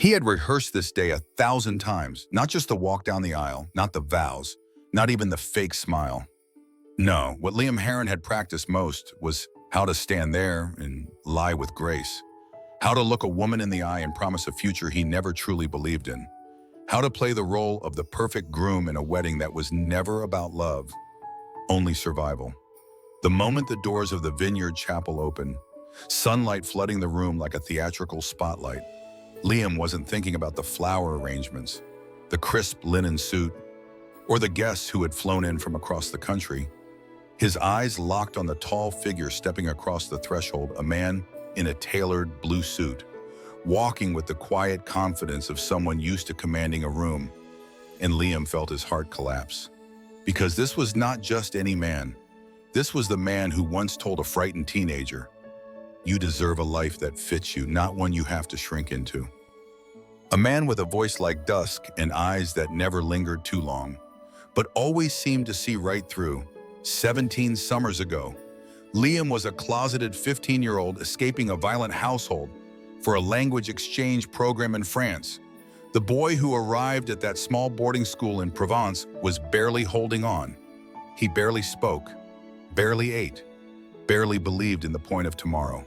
He had rehearsed this day 1,000 times, not just the walk down the aisle, not the vows, not even the fake smile. No, what Liam Harren had practiced most was how to stand there and lie with grace, how to look a woman in the eye and promise a future he never truly believed in, how to play the role of the perfect groom in a wedding that was never about love, only survival. The moment the doors of the Vineyard Chapel opened, sunlight flooding the room like a theatrical spotlight, Liam wasn't thinking about the flower arrangements, the crisp linen suit, or the guests who had flown in from across the country. His eyes locked on the tall figure stepping across the threshold, a man in a tailored blue suit, walking with the quiet confidence of someone used to commanding a room. And Liam felt his heart collapse. Because this was not just any man. This was the man who once told a frightened teenager, "You deserve a life that fits you, not one you have to shrink into." A man with a voice like dusk and eyes that never lingered too long, but always seemed to see right through. 17 summers ago, Liam was a closeted 15-year-old escaping a violent household for a language exchange program in France. The boy who arrived at that small boarding school in Provence was barely holding on. He barely spoke, barely ate, barely believed in the point of tomorrow.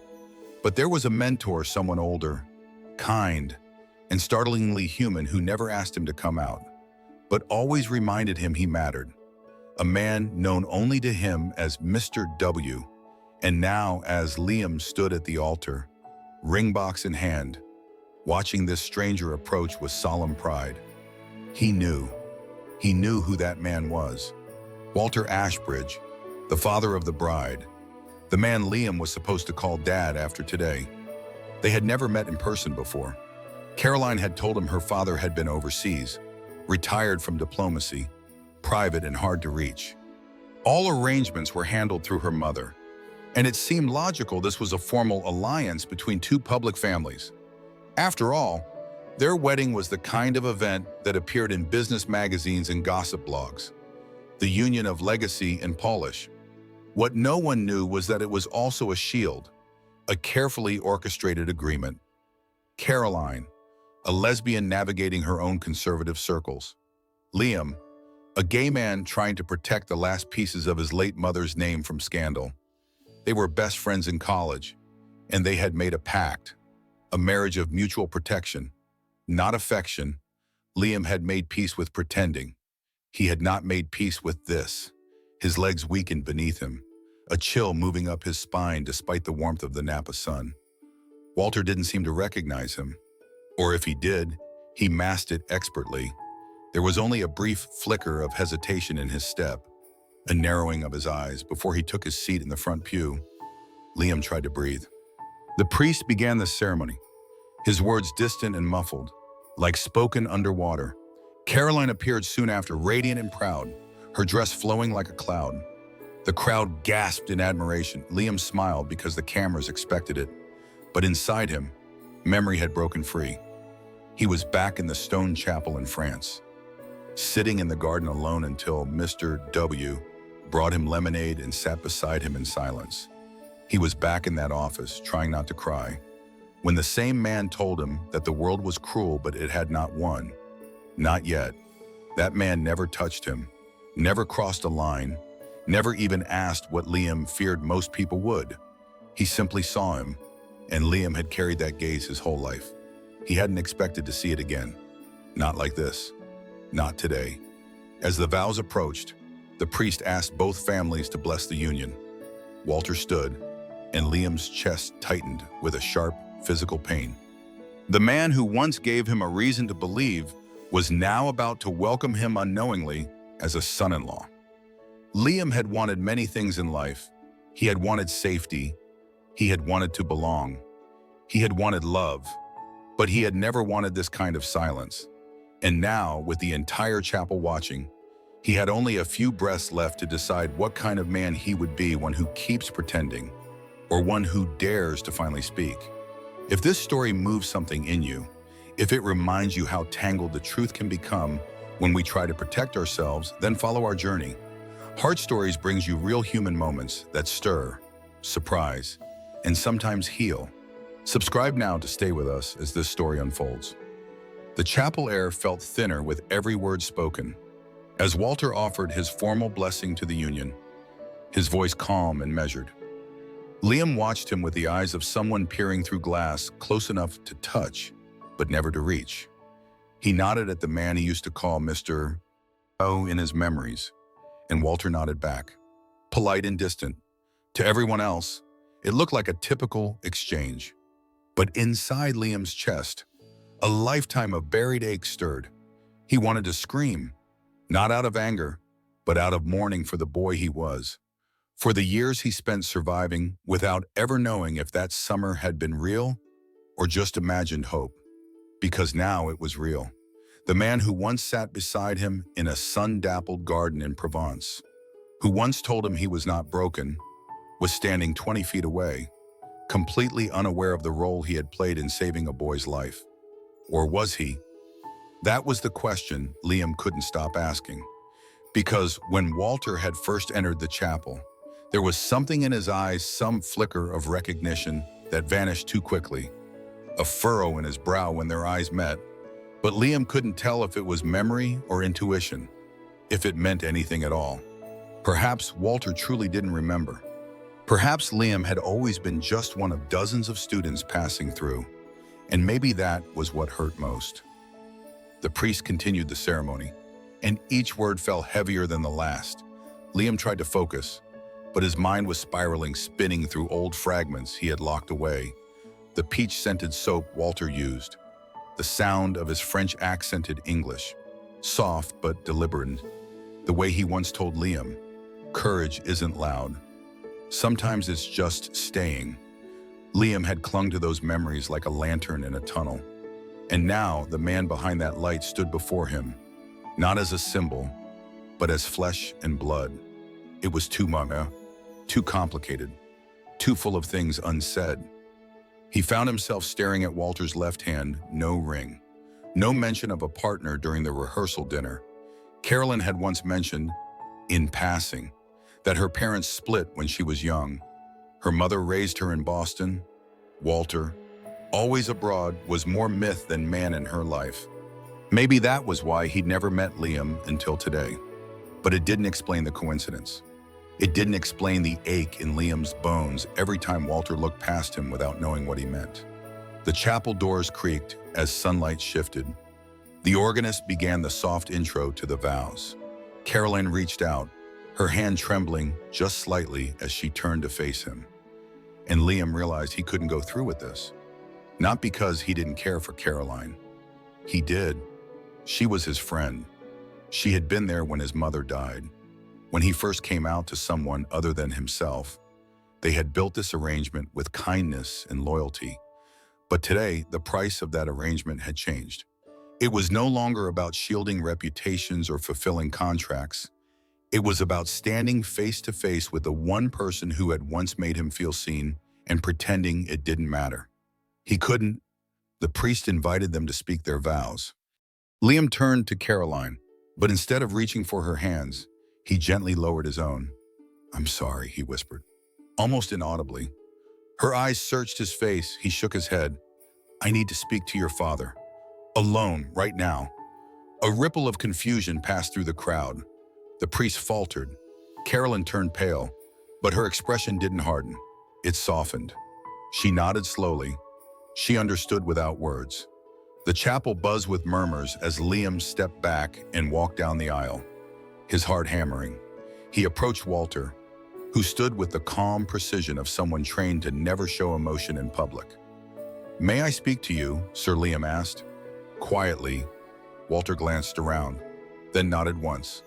But there was a mentor, someone older, kind, and startlingly human who never asked him to come out, but always reminded him he mattered. A man known only to him as Mr. W, and now as Liam stood at the altar, ringbox in hand, watching this stranger approach with solemn pride. He knew who that man was. Walter Ashbridge, the father of the bride, the man Liam was supposed to call Dad after today. They had never met in person before. Caroline had told him her father had been overseas, retired from diplomacy, private and hard to reach. All arrangements were handled through her mother, and it seemed logical this was a formal alliance between two public families. After all, their wedding was the kind of event that appeared in business magazines and gossip blogs, the union of legacy and polish. What no one knew was that it was also a shield, a carefully orchestrated agreement. Caroline, a lesbian navigating her own conservative circles. Liam, a gay man trying to protect the last pieces of his late mother's name from scandal. They were best friends in college, and they had made a pact, a marriage of mutual protection, not affection. Liam had made peace with pretending. He had not made peace with this. His legs weakened beneath him, a chill moving up his spine despite the warmth of the Napa sun. Walter didn't seem to recognize him, or if he did, he masked it expertly. There was only a brief flicker of hesitation in his step, a narrowing of his eyes before he took his seat in the front pew. Liam tried to breathe. The priest began the ceremony, his words distant and muffled, like spoken underwater. Caroline appeared soon after, radiant and proud, her dress flowing like a cloud. The crowd gasped in admiration. Liam smiled because the cameras expected it, but inside him, memory had broken free. He was back in the stone chapel in France, sitting in the garden alone until Mr. W brought him lemonade and sat beside him in silence. He was back in that office, trying not to cry, when the same man told him that the world was cruel, but it had not won. Not yet. That man never touched him, never crossed a line, never even asked what Liam feared most people would. He simply saw him, and Liam had carried that gaze his whole life. He hadn't expected to see it again. Not like this. Not today. As the vows approached, the priest asked both families to bless the union. Walter stood, and Liam's chest tightened with a sharp physical pain. The man who once gave him a reason to believe was now about to welcome him unknowingly as a son-in-law. Liam had wanted many things in life. He had wanted safety. He had wanted to belong. He had wanted love. But he had never wanted this kind of silence. And now, with the entire chapel watching, he had only a few breaths left to decide what kind of man he would be, one who keeps pretending, or one who dares to finally speak. If this story moves something in you, if it reminds you how tangled the truth can become when we try to protect ourselves, then follow our journey. Heart Stories brings you real human moments that stir, surprise, and sometimes heal. Subscribe now to stay with us as this story unfolds. The chapel air felt thinner with every word spoken. As Walter offered his formal blessing to the union, his voice calm and measured. Liam watched him with the eyes of someone peering through glass close enough to touch, but never to reach. He nodded at the man he used to call Mr. O in his memories, and Walter nodded back, polite and distant. To everyone else, it looked like a typical exchange. But inside Liam's chest, a lifetime of buried ache stirred. He wanted to scream, not out of anger, but out of mourning for the boy he was, for the years he spent surviving without ever knowing if that summer had been real or just imagined hope. Because now it was real. The man who once sat beside him in a sun-dappled garden in Provence, who once told him he was not broken, was standing 20 feet away, completely unaware of the role he had played in saving a boy's life. Or was he? That was the question Liam couldn't stop asking. Because when Walter had first entered the chapel, there was something in his eyes, some flicker of recognition that vanished too quickly. A furrow in his brow when their eyes met, but Liam couldn't tell if it was memory or intuition, if it meant anything at all. Perhaps Walter truly didn't remember. Perhaps Liam had always been just one of dozens of students passing through, and maybe that was what hurt most. The priest continued the ceremony, and each word fell heavier than the last. Liam tried to focus, but his mind was spiraling, spinning through old fragments he had locked away. The peach-scented soap Walter used, the sound of his French-accented English, soft but deliberate, the way he once told Liam, "Courage isn't loud. Sometimes it's just staying." Liam had clung to those memories like a lantern in a tunnel. And now the man behind that light stood before him, not as a symbol, but as flesh and blood. It was too much, too complicated, too full of things unsaid. He found himself staring at Walter's left hand, no ring, no mention of a partner during the rehearsal dinner. Carolyn had once mentioned, in passing, that her parents split when she was young. Her mother raised her in Boston. Walter, always abroad, was more myth than man in her life. Maybe that was why he'd never met Liam until today. But it didn't explain the coincidence. It didn't explain the ache in Liam's bones every time Walter looked past him without knowing what he meant. The chapel doors creaked as sunlight shifted. The organist began the soft intro to the vows. Caroline reached out, her hand trembling just slightly as she turned to face him. And Liam realized he couldn't go through with this. Not because he didn't care for Caroline. He did. She was his friend. She had been there when his mother died. When he first came out to someone other than himself, they had built this arrangement with kindness and loyalty. But today, the price of that arrangement had changed. It was no longer about shielding reputations or fulfilling contracts. It was about standing face to face with the one person who had once made him feel seen and pretending it didn't matter. He couldn't. The priest invited them to speak their vows. Liam turned to Caroline, but instead of reaching for her hands, he gently lowered his own. "I'm sorry," he whispered, almost inaudibly. Her eyes searched his face. He shook his head. "I need to speak to your father. Alone, right now." A ripple of confusion passed through the crowd. The priest faltered. Carolyn turned pale, but her expression didn't harden. It softened. She nodded slowly. She understood without words. The chapel buzzed with murmurs as Liam stepped back and walked down the aisle, his heart hammering. He approached Walter, who stood with the calm precision of someone trained to never show emotion in public. "May I speak to you?" Sir Liam asked. Quietly, Walter glanced around, then nodded once.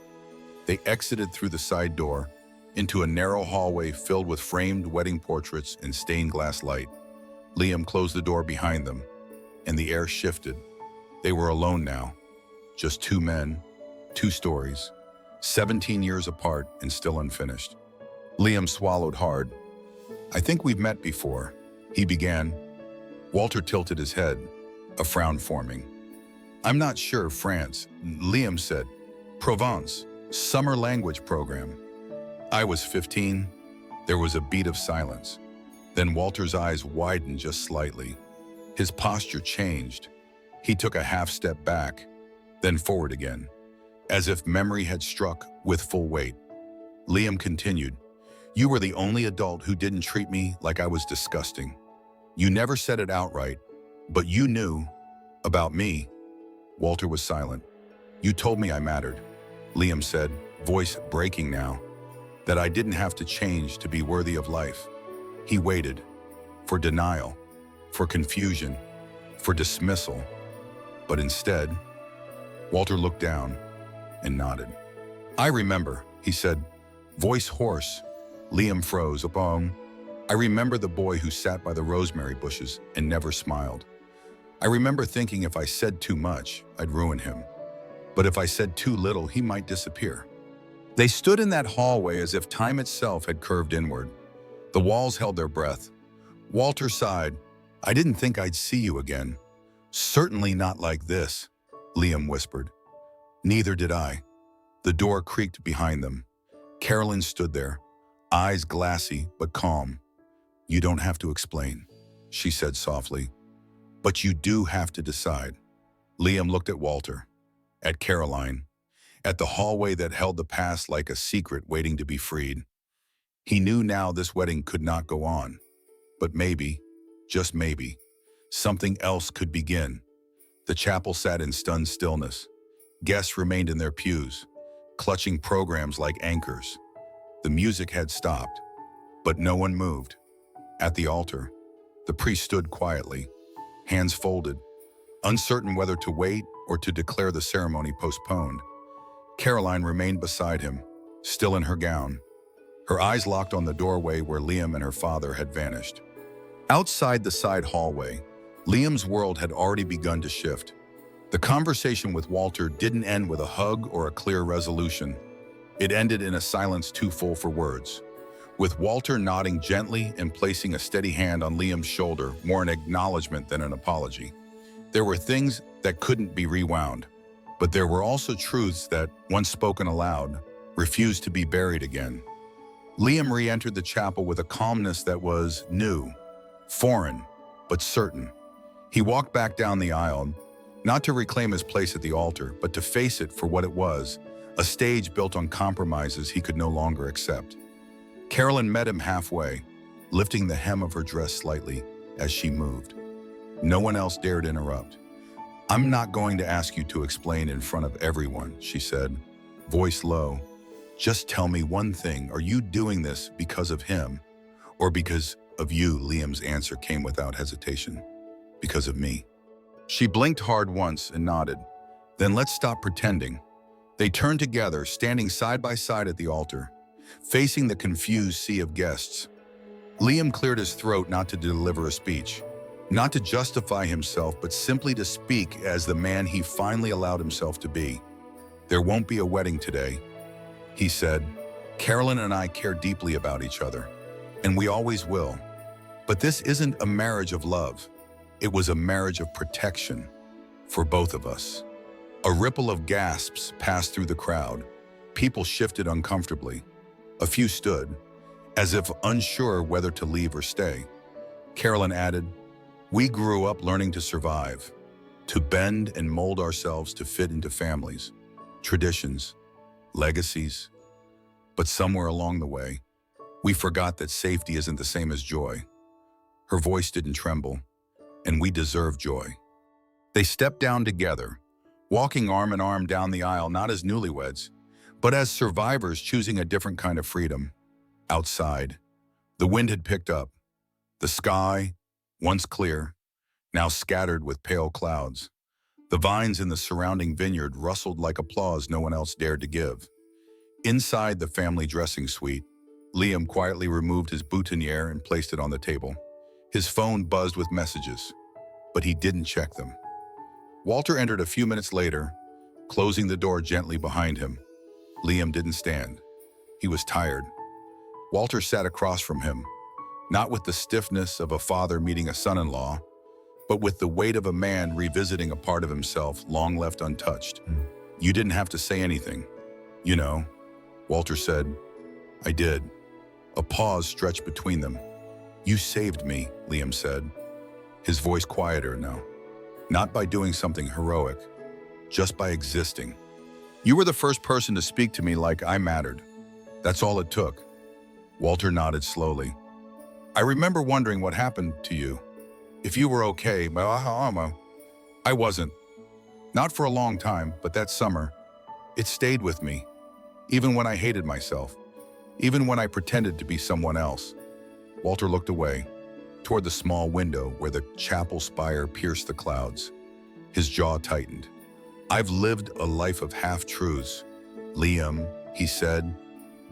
They exited through the side door into a narrow hallway filled with framed wedding portraits and stained glass light. Liam closed the door behind them, and the air shifted. They were alone now. Just two men, two stories, 17 years apart and still unfinished. Liam swallowed hard. "I think we've met before," he began. Walter tilted his head, a frown forming. "I'm not sure. France," Liam said. "Provence, summer language program." "I was 15. There was a beat of silence. Then Walter's eyes widened just slightly. His posture changed. He took a half step back, then forward again, as if memory had struck with full weight. Liam continued, "You were the only adult who didn't treat me like I was disgusting. You never said it outright, but you knew about me." Walter was silent. "You told me I mattered," Liam said, voice breaking now, "that I didn't have to change to be worthy of life." He waited for denial, for confusion, for dismissal. But instead, Walter looked down and nodded. "I remember," he said, voice hoarse. Liam froze. "I remember the boy who sat by the rosemary bushes and never smiled. I remember thinking if I said too much, I'd ruin him. But if I said too little, he might disappear." They stood in that hallway as if time itself had curved inward. The walls held their breath. Walter sighed. "I didn't think I'd see you again. Certainly not like this," Liam whispered. "Neither did I." The door creaked behind them. Carolyn stood there, eyes glassy but calm. "You don't have to explain," she said softly. "But you do have to decide." Liam looked at Walter, at Caroline, at the hallway that held the past like a secret waiting to be freed. He knew now this wedding could not go on. But maybe, just maybe, something else could begin. The chapel sat in stunned stillness. Guests remained in their pews, clutching programs like anchors. The music had stopped, but no one moved. At the altar, the priest stood quietly, hands folded, uncertain whether to wait or to declare the ceremony postponed. Caroline remained beside him, still in her gown, her eyes locked on the doorway where Liam and her father had vanished. Outside the side hallway, Liam's world had already begun to shift. The conversation with Walter didn't end with a hug or a clear resolution. It ended in a silence too full for words, with Walter nodding gently and placing a steady hand on Liam's shoulder, more an acknowledgement than an apology. There were things that couldn't be rewound, but there were also truths that, once spoken aloud, refused to be buried again. Liam re-entered the chapel with a calmness that was new, foreign, but certain. He walked back down the aisle, not to reclaim his place at the altar, but to face it for what it was, a stage built on compromises he could no longer accept. Carolyn met him halfway, lifting the hem of her dress slightly as she moved. No one else dared interrupt. "I'm not going to ask you to explain in front of everyone," she said, voice low. "Just tell me one thing. Are you doing this because of him or because of you?" Liam's answer came without hesitation. "Because of me." She blinked hard once and nodded. "Then let's stop pretending." They turned together, standing side by side at the altar, facing the confused sea of guests. Liam cleared his throat not to deliver a speech, not to justify himself, but simply to speak as the man he finally allowed himself to be. "There won't be a wedding today," he said. "Carolyn and I care deeply about each other, and we always will. But this isn't a marriage of love. It was a marriage of protection for both of us." A ripple of gasps passed through the crowd. People shifted uncomfortably. A few stood, as if unsure whether to leave or stay. Carolyn added, "We grew up learning to survive, to bend and mold ourselves to fit into families, traditions, legacies. But somewhere along the way, we forgot that safety isn't the same as joy." Her voice didn't tremble, "And we deserve joy." They stepped down together, walking arm in arm down the aisle, not as newlyweds, but as survivors choosing a different kind of freedom. Outside, the wind had picked up. The sky, once clear, now scattered with pale clouds. The vines in the surrounding vineyard rustled like applause no one else dared to give. Inside the family dressing suite, Liam quietly removed his boutonniere and placed it on the table. His phone buzzed with messages, but he didn't check them. Walter entered a few minutes later, closing the door gently behind him. Liam didn't stand. He was tired. Walter sat across from him, not with the stiffness of a father meeting a son-in-law, but with the weight of a man revisiting a part of himself long left untouched. "You didn't have to say anything, you know," Walter said. "I did." A pause stretched between them. "You saved me," Liam said, his voice quieter now. not by doing something heroic, just by existing. You were the first person to speak to me like I mattered. That's all it took. Walter nodded slowly. I remember wondering what happened to you. If you were okay, but I wasn't. Not for a long time, but that summer, it stayed with me. Even when I hated myself. Even when I pretended to be someone else. Walter looked away, toward the small window where the chapel spire pierced the clouds. His jaw tightened. I've lived a life of half-truths. Liam, he said,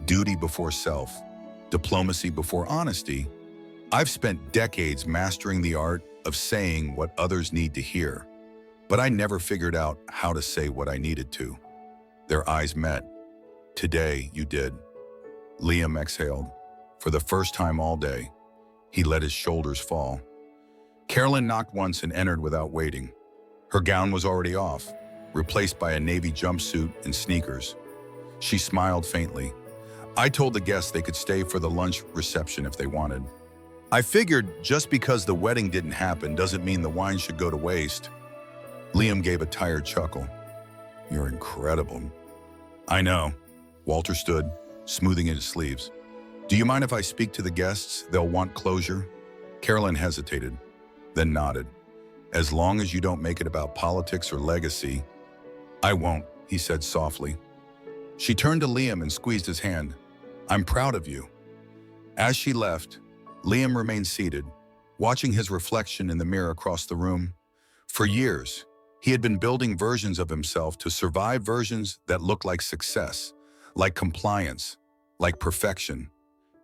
duty before self, diplomacy before honesty. I've spent decades mastering the art of saying what others need to hear, but I never figured out how to say what I needed to. Their eyes met. Today, you did. Liam exhaled. For the first time all day, he let his shoulders fall. Carolyn knocked once and entered without waiting. Her gown was already off, replaced by a navy jumpsuit and sneakers. She smiled faintly. I told the guests they could stay for the lunch reception if they wanted. I figured just because the wedding didn't happen doesn't mean the wine should go to waste. Liam gave a tired chuckle. You're incredible. I know. Walter stood, smoothing his sleeves. Do you mind if I speak to the guests? They'll want closure. Carolyn hesitated, then nodded. As long as you don't make it about politics or legacy. I won't, he said softly. She turned to Liam and squeezed his hand. I'm proud of you. As she left, Liam remained seated, watching his reflection in the mirror across the room. For years, he had been building versions of himself to survive versions that looked like success, like compliance, like perfection.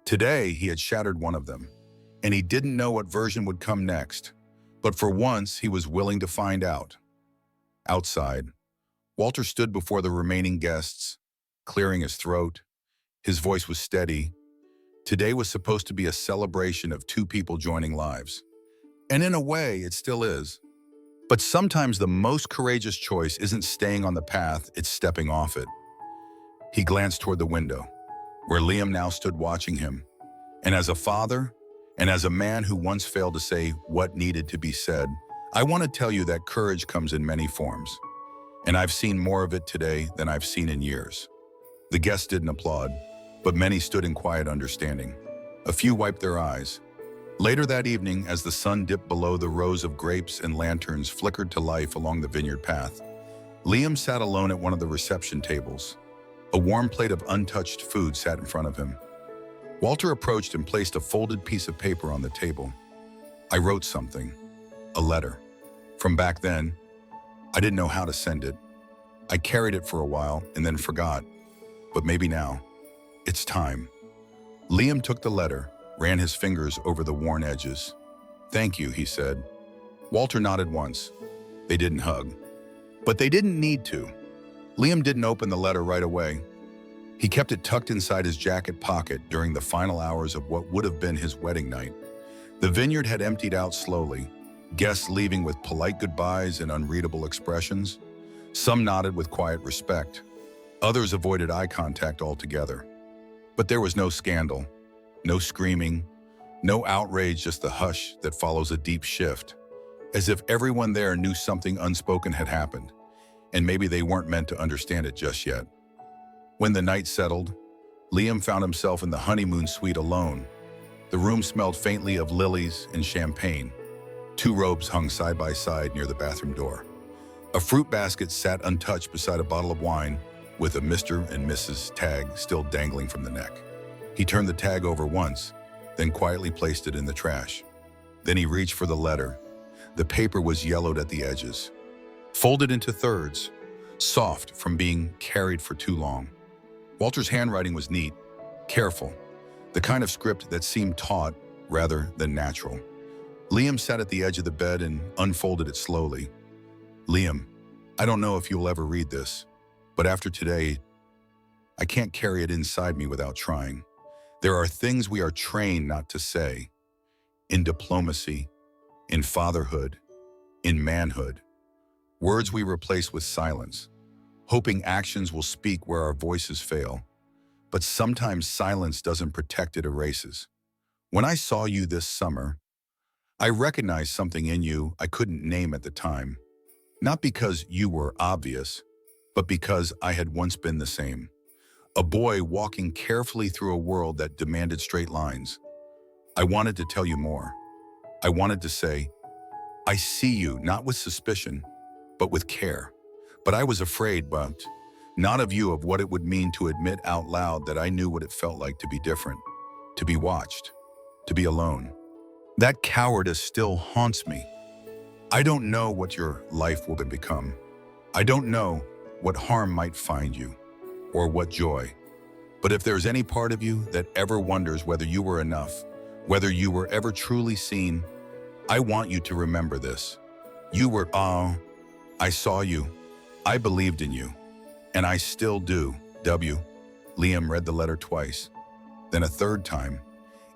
Today, he had shattered one of them, and he didn't know what version would come next. But for once, he was willing to find out. Outside, Walter stood before the remaining guests, clearing his throat. His voice was steady. Today was supposed to be a celebration of two people joining lives. And in a way, it still is. But sometimes the most courageous choice isn't staying on the path, it's stepping off it. He glanced toward the window, where Liam now stood watching him. And as a father, and as a man who once failed to say what needed to be said, I want to tell you that courage comes in many forms. And I've seen more of it today than I've seen in years. The guests didn't applaud, but many stood in quiet understanding. A few wiped their eyes. Later that evening, as the sun dipped below the rows of grapes and lanterns flickered to life along the vineyard path, Liam sat alone at one of the reception tables. A warm plate of untouched food sat in front of him. Walter approached and placed a folded piece of paper on the table. I wrote something, a letter. From back then, I didn't know how to send it. I carried it for a while and then forgot. But maybe now, it's time. Liam took the letter, ran his fingers over the worn edges. Thank you, he said. Walter nodded once. They didn't hug. But they didn't need to. Liam didn't open the letter right away. He kept it tucked inside his jacket pocket during the final hours of what would have been his wedding night. The vineyard had emptied out slowly, guests leaving with polite goodbyes and unreadable expressions. Some nodded with quiet respect. Others avoided eye contact altogether. But there was no scandal, no screaming, no outrage, just the hush that follows a deep shift, as if everyone there knew something unspoken had happened, and maybe they weren't meant to understand it just yet. When the night settled, Liam found himself in the honeymoon suite alone. The room smelled faintly of lilies and champagne. Two robes hung side by side near the bathroom door. A fruit basket sat untouched beside a bottle of wine, with a Mr. and Mrs. tag still dangling from the neck. He turned the tag over once, then quietly placed it in the trash. Then he reached for the letter. The paper was yellowed at the edges, folded into thirds, soft from being carried for too long. Walter's handwriting was neat, careful, the kind of script that seemed taught rather than natural. Liam sat at the edge of the bed and unfolded it slowly. Liam, I don't know if you'll ever read this, but after today, I can't carry it inside me without trying. There are things we are trained not to say. In diplomacy, in fatherhood, in manhood. Words we replace with silence, hoping actions will speak where our voices fail. But sometimes silence doesn't protect, it erases. When I saw you this summer, I recognized something in you I couldn't name at the time. Not because you were obvious, but because I had once been the same. A boy walking carefully through a world that demanded straight lines. I wanted to tell you more. I wanted to say, I see you not with suspicion, but with care. But I was afraid, but not of you, of what it would mean to admit out loud that I knew what it felt like to be different, to be watched, to be alone. That cowardice still haunts me. I don't know what your life will become. I don't know what harm might find you, or what joy. But if there's any part of you that ever wonders whether you were enough, whether you were ever truly seen, I want you to remember this. You were, I saw you. I believed in you. And I still do. W. Liam read the letter twice, then a third time,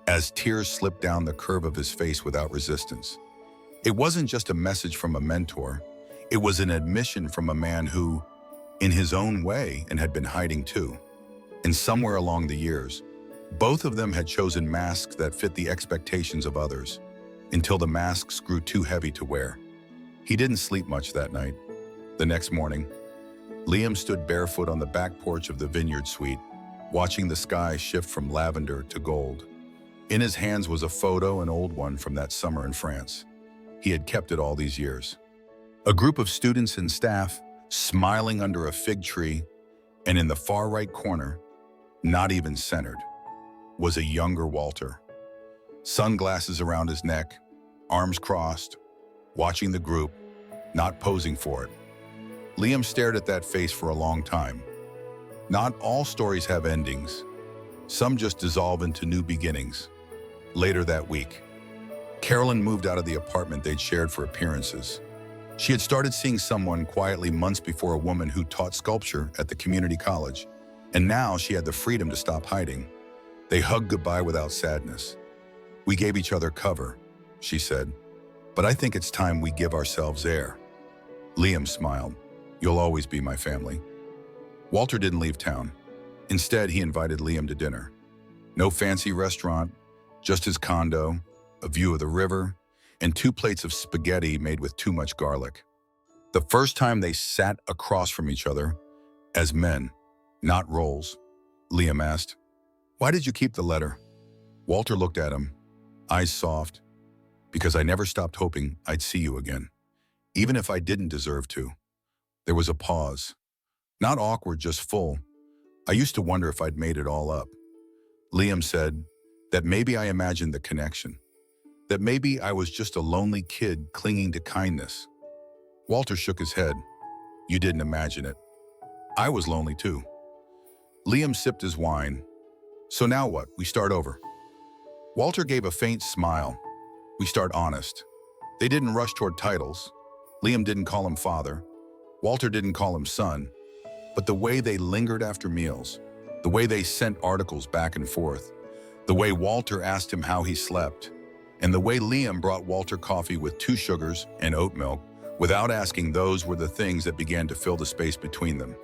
as tears slipped down the curve of his face without resistance. It wasn't just a message from a mentor. It was an admission from a man who, in his own way, and had been hiding too. And somewhere along the years, both of them had chosen masks that fit the expectations of others, until the masks grew too heavy to wear. He didn't sleep much that night. The next morning, Liam stood barefoot on the back porch of the vineyard suite, watching the sky shift from lavender to gold. In his hands was a photo, an old one from that summer in France. He had kept it all these years. A group of students and staff smiling under a fig tree, and in the far right corner, not even centered, was a younger Walter. Sunglasses around his neck, arms crossed, watching the group, not posing for it. Liam stared at that face for a long time. Not all stories have endings. Some just dissolve into new beginnings. Later that week, Carolyn moved out of the apartment they'd shared for appearances. She had started seeing someone quietly months before, a woman who taught sculpture at the community college, and now she had the freedom to stop hiding. They hugged goodbye without sadness. We gave each other cover, she said, but I think it's time we give ourselves air. Liam smiled. You'll always be my family. Walter didn't leave town. Instead, he invited Liam to dinner. No fancy restaurant, just his condo, a view of the river, and 2 plates of spaghetti made with too much garlic. The first time they sat across from each other, as men, not roles, Liam asked, "Why did you keep the letter?" Walter looked at him, eyes soft, "Because I never stopped hoping I'd see you again, even if I didn't deserve to." There was a pause. Not awkward, just full. "I used to wonder if I'd made it all up." Liam said that maybe I imagined the connection, that maybe I was just a lonely kid clinging to kindness. Walter shook his head. "You didn't imagine it. I was lonely too." Liam sipped his wine. "So now what? We start over?" Walter gave a faint smile. "We start honest." They didn't rush toward titles. Liam didn't call him father. Walter didn't call him son. But the way they lingered after meals, the way they sent articles back and forth, the way Walter asked him how he slept, and the way Liam brought Walter coffee with 2 sugars and oat milk without asking, those were the things that began to fill the space between them.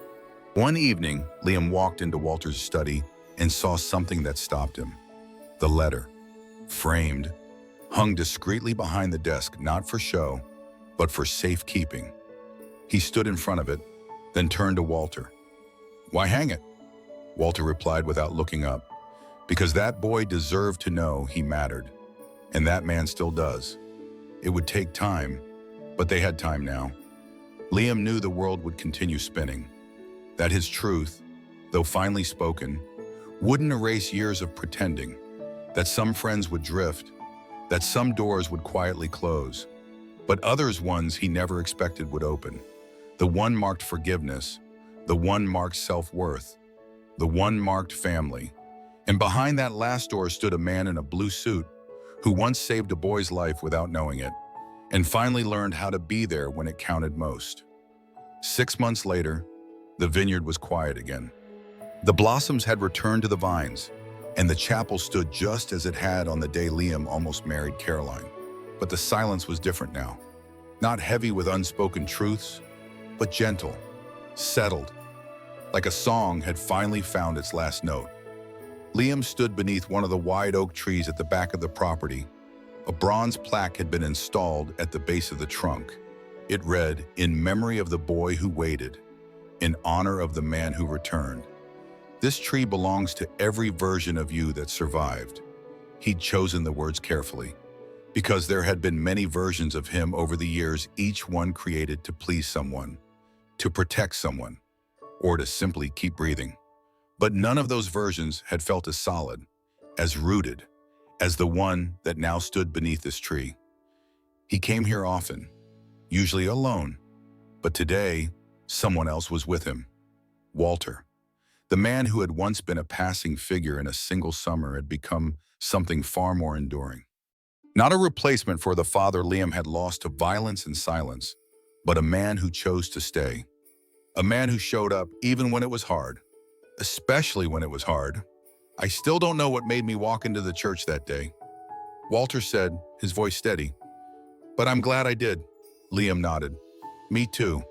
One evening, Liam walked into Walter's study and saw something that stopped him. The letter, framed, hung discreetly behind the desk, not for show, but for safekeeping. He stood in front of it, then turned to Walter. "Why hang it?" Walter replied without looking up. "Because that boy deserved to know he mattered, and that man still does. It would take time, but they had time now." Liam knew the world would continue spinning, that his truth, though finally spoken, wouldn't erase years of pretending, that some friends would drift, that some doors would quietly close, but others, ones he never expected, would open. The one marked forgiveness, the one marked self-worth, the one marked family. And behind that last door stood a man in a blue suit who once saved a boy's life without knowing it, and finally learned how to be there when it counted most. 6 months later, the vineyard was quiet again. The blossoms had returned to the vines, and the chapel stood just as it had on the day Liam almost married Caroline. But the silence was different now. Not heavy with unspoken truths, but gentle, settled, like a song had finally found its last note. Liam stood beneath one of the wide oak trees at the back of the property. A bronze plaque had been installed at the base of the trunk. It read, "In memory of the boy who waited, in honor of the man who returned. This tree belongs to every version of you that survived." He'd chosen the words carefully, because there had been many versions of him over the years, each one created to please someone, to protect someone, or to simply keep breathing. But none of those versions had felt as solid, as rooted, as the one that now stood beneath this tree. He came here often, usually alone, but today, someone else was with him. Walter, the man who had once been a passing figure in a single summer, had become something far more enduring. Not a replacement for the father Liam had lost to violence and silence, but a man who chose to stay. A man who showed up even when it was hard, especially when it was hard. "I still don't know what made me walk into the church that day," Walter said, his voice steady. "But I'm glad I did." Liam nodded. "Me too."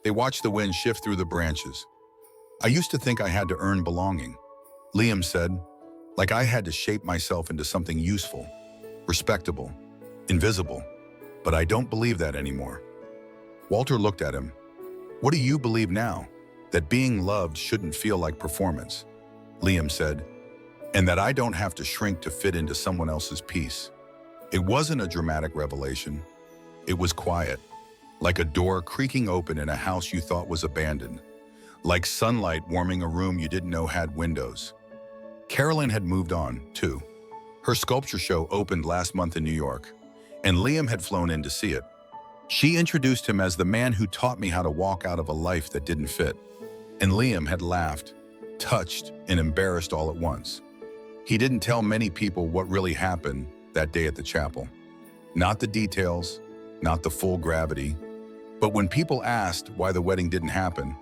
They watched the wind shift through the branches. "I used to think I had to earn belonging," Liam said, "like I had to shape myself into something useful, respectable, invisible. But I don't believe that anymore." Walter looked at him. "What do you believe now?" "That being loved shouldn't feel like performance," Liam said, "and that I don't have to shrink to fit into someone else's piece." It wasn't a dramatic revelation. It was quiet, like a door creaking open in a house you thought was abandoned, like sunlight warming a room you didn't know had windows. Carolyn had moved on, too. Her sculpture show opened last month in New York, and Liam had flown in to see it. She introduced him as the man who taught me how to walk out of a life that didn't fit. And Liam had laughed, touched, and embarrassed all at once. He didn't tell many people what really happened that day at the chapel. Not the details, not the full gravity. But when people asked why the wedding didn't happen,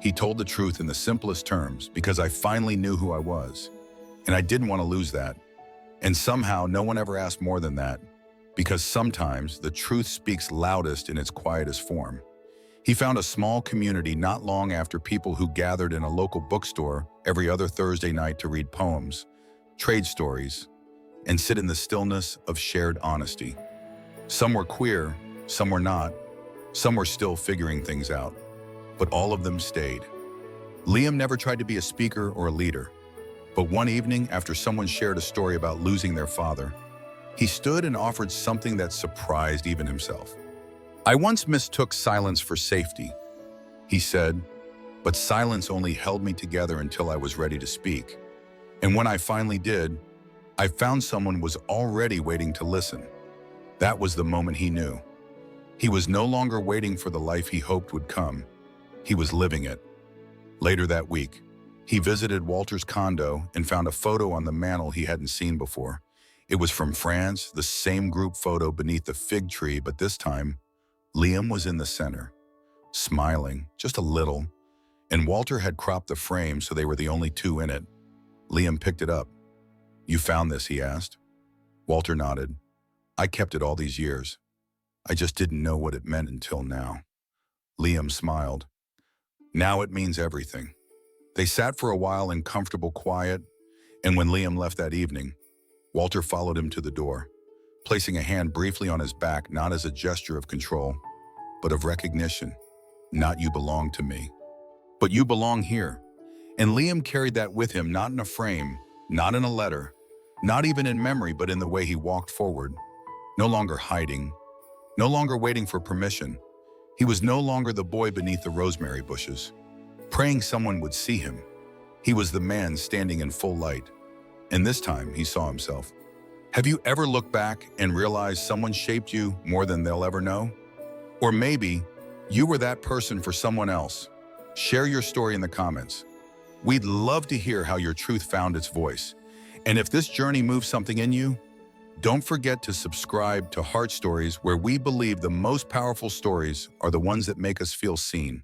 he told the truth in the simplest terms: "Because I finally knew who I was, and I didn't want to lose that." And somehow no one ever asked more than that, because sometimes the truth speaks loudest in its quietest form. He found a small community not long after, people who gathered in a local bookstore every other Thursday night to read poems, trade stories, and sit in the stillness of shared honesty. Some were queer, some were not, some were still figuring things out, but all of them stayed. Liam never tried to be a speaker or a leader, but one evening, after someone shared a story about losing their father, he stood and offered something that surprised even himself. "I once mistook silence for safety," he said, "but silence only held me together until I was ready to speak. And when I finally did, I found someone was already waiting to listen." That was the moment he knew. He was no longer waiting for the life he hoped would come. He was living it. Later that week, he visited Walter's condo and found a photo on the mantle he hadn't seen before. It was from France, the same group photo beneath the fig tree, but this time, Liam was in the center, smiling, just a little, and Walter had cropped the frame so they were the only two in it. Liam picked it up. "You found this?" he asked. Walter nodded. "I kept it all these years. I just didn't know what it meant until now." Liam smiled. "Now it means everything." They sat for a while in comfortable quiet, and when Liam left that evening, Walter followed him to the door, placing a hand briefly on his back, not as a gesture of control, but of recognition. "Not you belong to me, but you belong here." And Liam carried that with him, not in a frame, not in a letter, not even in memory, but in the way he walked forward, no longer hiding, no longer waiting for permission. He was no longer the boy beneath the rosemary bushes, praying someone would see him. He was the man standing in full light. And this time, he saw himself. Have you ever looked back and realized someone shaped you more than they'll ever know? Or maybe you were that person for someone else. Share your story in the comments. We'd love to hear how your truth found its voice. And if this journey moves something in you, don't forget to subscribe to Heart Stories, where we believe the most powerful stories are the ones that make us feel seen.